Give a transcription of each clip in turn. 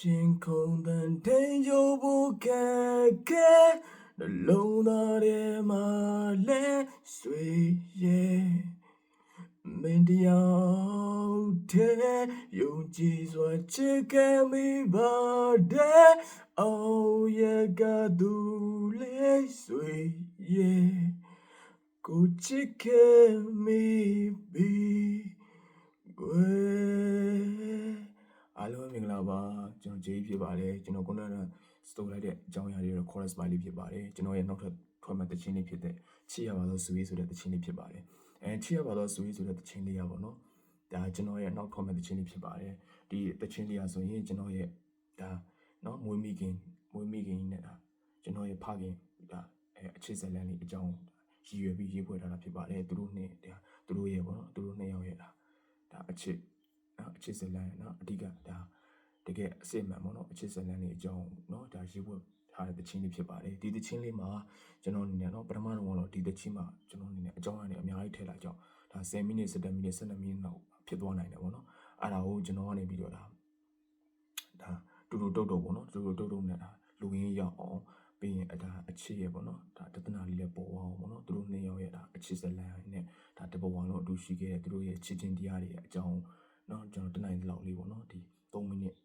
星空等天就不开开，那龙大的马来岁月，没得要天，用计算切开没把的，熬夜个独立岁月，估计开没比贵。အားလုံးမင်္ဂလာပါကျွန်တော်ဂျေးဖြစ်ပါတယ်ကျွန်တော်ခုနကစတိုးလိုက်တဲ့အကြောင်းအရာတွေတော့ chorus ပိုင်းလေးဖြစ်ပါတယ်ကျွန်တော်ရဲ့နောက်ထပ်ထွက်မဲ့တခြင်းလေးဖြစ်တဲ့ချစ်ရပါတော့စူရေးဆိုတဲ့တခြင်းလေးဖြစ်ပါတယ်ချစ်ရပါတော့စူရေးဆိုတဲ့တခြင်းလေးရပါတော့ဒါကျွန်တော်ရဲ့နောက်ထွက်မဲ့တခြင်းလေးဖြစ်ပါတယ်ဒီတခြင်းလေးရဆိုရင်ကျွန်တော်ရဲ့ဒါမွေးမိခင်နဲ့ဒါကျွန်တော်ရဲ့ဖခင်ဒါအချစ်ဇလန်လေးအကြောင်းရည်ရွယ်ပြီးရေးဖွဲ့ထားတာဖြစ်ပါတယ်သူတို့နဲ့ဒါသူတို့ရဲ့ပေါ့နော်သူတို့နှစ်ယောက်ရဲ့ဒါအချစ်ဇလန်နော်အဓိကဒါတကယ်အစစ်မှန်ပေါ့နော်အချစ်ဇလန်လေးအကြောင်းနော်ဒါရေးဖွဲ့ထားတဲ့တခြင်းလေးဖြစ်ပါတယ်ဒီတခြင်းလေးမှာကျွန်တော်အနေနဲ့နော်ပထမတော့ဒီတခြင်းမှာကျွန်တော်အနေနဲ့အကြောင်းအနေနဲ့အများကြီးထည့်လာကြောင်းဒါ10မိနစ်17မိနစ်12မိနစ်လောက်ဖြစ်သွားနိုင်တယ်ပေါ့နော်အဲ့ဒါကိုကျွန်တော်ကနေပြီးတော့ဒါတူတုတ်ပေါ့နော်တူတုတ်နဲ့ဒါလူရင်းရောက်အောင်ပြီးရင်ဒါအချစ်ရပေါ့နော်ဒါတသနာလေးလည်းပေါ်အောင်ပေါ့နော်သူတို့နှစ်ယောက်ရဲ့ဒါအချစ်ဇလန်နဲ့ဒါတဘဝလုံးအတူရှိခဲ့တဲ့သူတို့ရဲ့ချစ်ချင်းတရားတွေရဲ့အကြောင်းနော်ကျွန်တော်တနိုင်လောက်လေးပေါ့နော်ဒီ3မိနစ်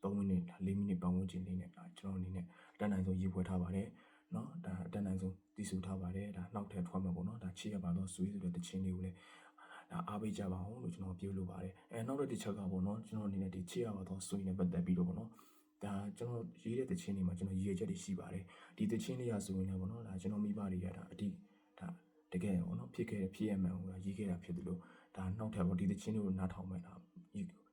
4မိနစ်ပတ်ဝန်းကျင်လေးနဲ့ဒါကျွန်တော်အနေနဲ့အတန်းနိုင်ဆုံးရေးဖွဲ့ထားပါတယ်နော်ဒါအတန်းနိုင်ဆုံးတည်ဆူထားပါတယ်ဒါနောက်ထပ်ထွက်မှာပေါ့နော်ဒါချစ်ရပါတော့ဆွေးဆိုတဲ့တခြင်းလေးကိုလည်းဒါအားပေးကြပါအောင်လို့ကျွန်တော်ပြောလိုပါတယ်နောက်တစ်ချက်ကပေါ့နော်ကျွန်တော်အနေနဲ့ဒီချစ်ရပါတော့ဆွေးနဲ့ပတ်သက်ပြီးတော့ပေါ့နော်ဒါကျွန်တော်ရေးတဲ့တခြင်းတွေမှာကျွန်တော်ရည်ရွယ်ချက်တွေရှိပါတယ်ဒီတခြင်းလေးရဆိုရင်လည်းပေါ့နော်ဒါကျွန်တော်မိဘတွေကဒါအတိဒါတကယ်ပေါ့နော်ဖြစ်ရမှန်ဟိုရေးခဲ့တာဖြစ်တယ်လို့ဒါနောက်ထပ်ပေါ့ဒီတခြင်းလေးကိုနားထောင်မဲ့ဒါ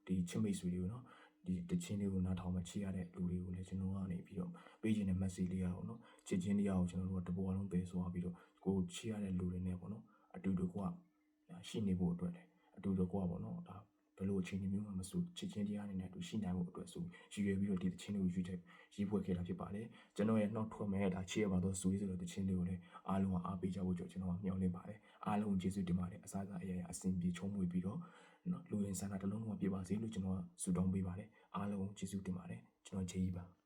ဒီချစ်မိတ်ဆွေတွေကိုနော်ဒီတခြင်းလေးကိုနားထောင်မှချစ်ရတဲ့လူတွေကိုလည်းကျွန်တော်ကနေပြီးတော့ပေးခြင်းတဲ့ message လေးရအောင်နော်ချစ်ခြင်းလေးရအောင်ကျွန်တော်တို့ကတဘောလုံးပေးဆိုပြီးတော့ကိုချစ်ရတဲ့လူတွေနဲ့ပေါ့နော်အတူတူကရှိနေဖို့အတွက်လေအတူတူကပေါ့နော်ဒါဘယ်လိုအချိန်မျိုးမှမဆိုချစ်ခြင်းတရားအနေနဲ့အတူရှိနိုင်ဖို့အတွက်ဆိုရည်ရွယ်ပြီးတော့ဒီတခြင်းလေးကိုရေးဖွဲ့ခဲ့တာဖြစ်ပါတယ်ကျွန်တော်ရဲ့နောက်ထွက်မဲ့ဒါချစ်ရပါတော့ဆိုတဲ့တခြင်းလေးကိုလည်းအားလုံးကအားပေးကြဖို့ကျွန်တော်မျှော်လင့်ပါတယ်အားလုံးကျေးဇူးတင်ပါတယ်အစားအရာအစဉ်ပြေချုံးမွေပြီးတော့နော်လူရင်းဆန္ဒတစ်လုံးလုံးပြပါစေလို့ကျွန်တော်ဆုတောင်းပေးပါတယ်အားလုံးကျေးဇူးတင်ပါတယ်ကျွန်တော်ဂျေးကြီးပါ